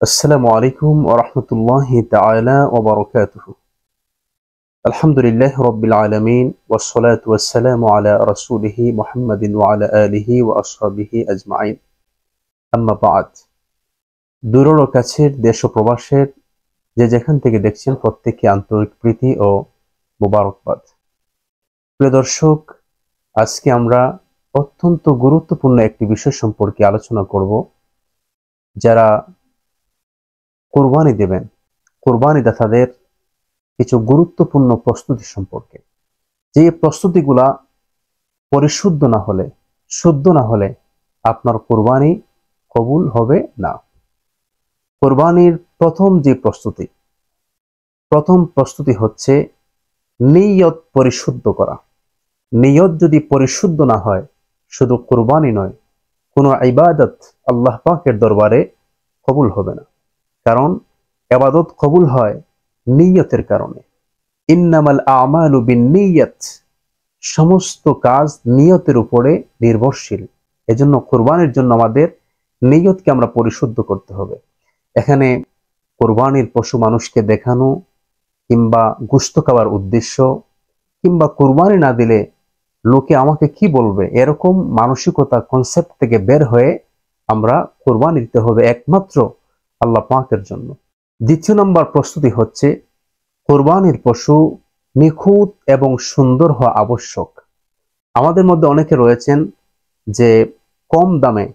আসসালামু আলাইকুম ওয়া রাহমাতুল্লাহি তাআলা ওয়া বারাকাতুহু। আলহামদুলিল্লাহি রাব্বিল আলামিন ওয়াস সালাতু ওয়াস সালামু আলা রাসূলিহি মুহাম্মাদিন ওয়া আলা আলিহি ওয়া আসহাবিহি আজমাইন। আম্মা বা'দ। দূর ও কাছের দেশ ও প্রবাসের যে যেখান থেকে দেখছেন প্রত্যেককে আন্তরিক প্রীতি ও মোবারকবাদ। প্রিয় দর্শক, আজকে আমরা অত্যন্ত গুরুত্বপূর্ণ একটি বিষয় সম্পর্কে আলোচনা করব। যারা কুরবানি দেবেন, কুরবানিদাতাদের কিছু গুরুত্বপূর্ণ প্রস্তুতি সম্পর্কে, যে প্রস্তুতিগুলা পরিশুদ্ধ না হলে, শুদ্ধ না হলে আপনার কুরবানি কবুল হবে না। কুরবানির প্রথম প্রস্তুতি হচ্ছে নিয়ত পরিশুদ্ধ করা। নিয়ত যদি পরিশুদ্ধ না হয়, শুধু কুরবানি নয়, কোনো ইবাদত আল্লাহ পাকের দরবারে কবুল হবে না। কারণ ইবাদত কবুল হয় নিয়তের কারণে। ইন্নামাল আমালু বিন্নিয়াত, সমস্ত কাজ নিয়তের উপরে নির্ভরশীল। এজন্য কুরবানির জন্য আমাদের নিয়তকে আমরা পরিশুদ্ধ করতে হবে। এখানে কুরবানির পশু মানুষকে দেখানো, কিংবা গোশত খাওয়ার উদ্দেশ্য, কিংবা কুরবানি না দিলে লোকে আমাকে কি বলবে, এরকম মানসিকতা কনসেপ্ট থেকে বের হয়ে আমরা কুরবানি দিতে হবে একমাত্র আল্লাহ পাকের জন্য। দ্বিতীয় নম্বর প্রস্তুতি হচ্ছে কুরবানির পশু নিখুঁত এবং সুন্দর হওয়া আবশ্যক। আমাদের মধ্যে অনেকে রয়েছেন যে কম দামে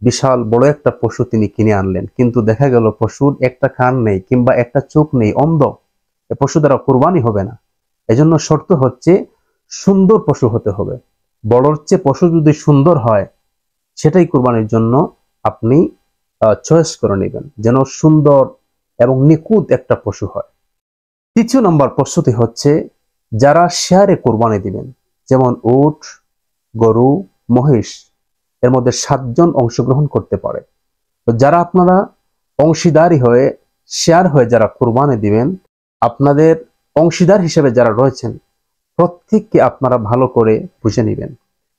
বিশাল বড় একটা পশু তিনি কিনে আনলেন, কিন্তু দেখা গেল পশুর একটা কান নেই কিংবা একটা চোখ নেই, অন্ধ। এ পশু দ্বারা কুরবানি হবে না। এজন্য শর্ত হচ্ছে সুন্দর পশু হতে হবে। বড়র চেয়ে পশু যদি সুন্দর হয়, সেটাই কুরবানির জন্য আপনি চয়েস করে নেবেন, যেন সুন্দর এবং নিখুঁত একটা পশু হয়। তৃতীয় নম্বর প্রস্তুতি হচ্ছে যারা শেয়ারে কুরবানি দিবেন, যেমন উট, গরু, মহিষ, এর মধ্যে 7 জন অংশগ্রহণ করতে পারে। তো যারা আপনারা অংশীদারি হয়ে, শেয়ার হয়ে যারা কুরবানি দিবেন, আপনাদের অংশীদার হিসেবে যারা রয়েছেন প্রত্যেককে আপনারা ভালো করে বুঝে নেবেন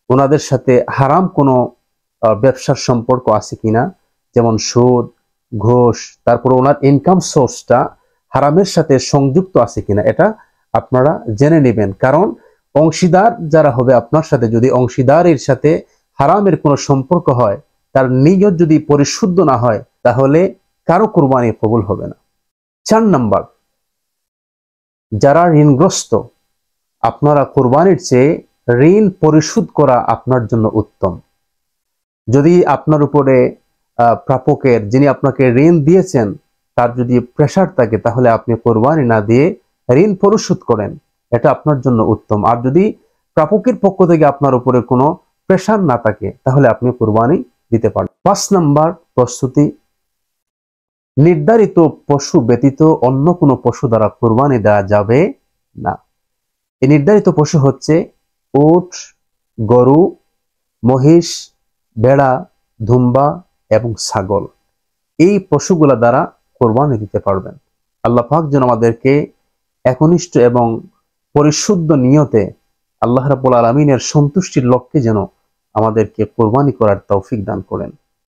ওনাদের সাথে হারাম কোনো ব্যবসার সম্পর্ক আছে কিনা, যেমন সুদ, ঘুষ, তারপর ওনার ইনকাম সোর্সটা হারামের সাথে সংযুক্ত আছে কিনা, এটা আপনারা জেনে নেবেন। কারণ অংশীদার যারা হবে আপনার সাথে, যদি অংশীদারের সাথে হারামের কোনো সম্পর্ক হয়, তার নিয়ত যদি পরিশুদ্ধ না হয়, তাহলে কারো কুরবানি কবুল হবে না। 4 নাম্বার, যারা ঋণগ্রস্ত, আপনারা কুরবানির চেয়ে ঋণ পরিশোধ করা আপনার জন্য উত্তম। যদি আপনার উপরে প্রাপকের, যিনি আপনাকে ঋণ দিয়েছেন, তার যদি প্রেশার থাকে, তাহলে আপনি কুরবানি না দিয়ে ঋণ পরিশোধ করেন, এটা আপনার জন্য উত্তম। আর যদি প্রাপকের পক্ষ থেকে আপনার উপরে কোনো প্রেশার না থাকে, তাহলে আপনি কুরবানি দিতে পারেন। 5 নাম্বার প্রস্তুতি, নির্ধারিত পশু ব্যতীত অন্য কোনো পশু দ্বারা কুরবানি দেওয়া যাবে না। এই নির্ধারিত পশু হচ্ছে উট, গরু, মহিষ, ভেড়া, দুম্বা এবং ছাগল। এই পশুগুলা দ্বারা কুরবানি দিতে পারবেন। আল্লাহ পাক যেন আমাদেরকে একনিষ্ঠ এবং পরিশুদ্ধ নিয়তে আল্লাহ রাব্বুল আলামিনের সন্তুষ্টির লক্ষ্যে যেন আমাদেরকে কুরবানি করার তৌফিক দান করেন।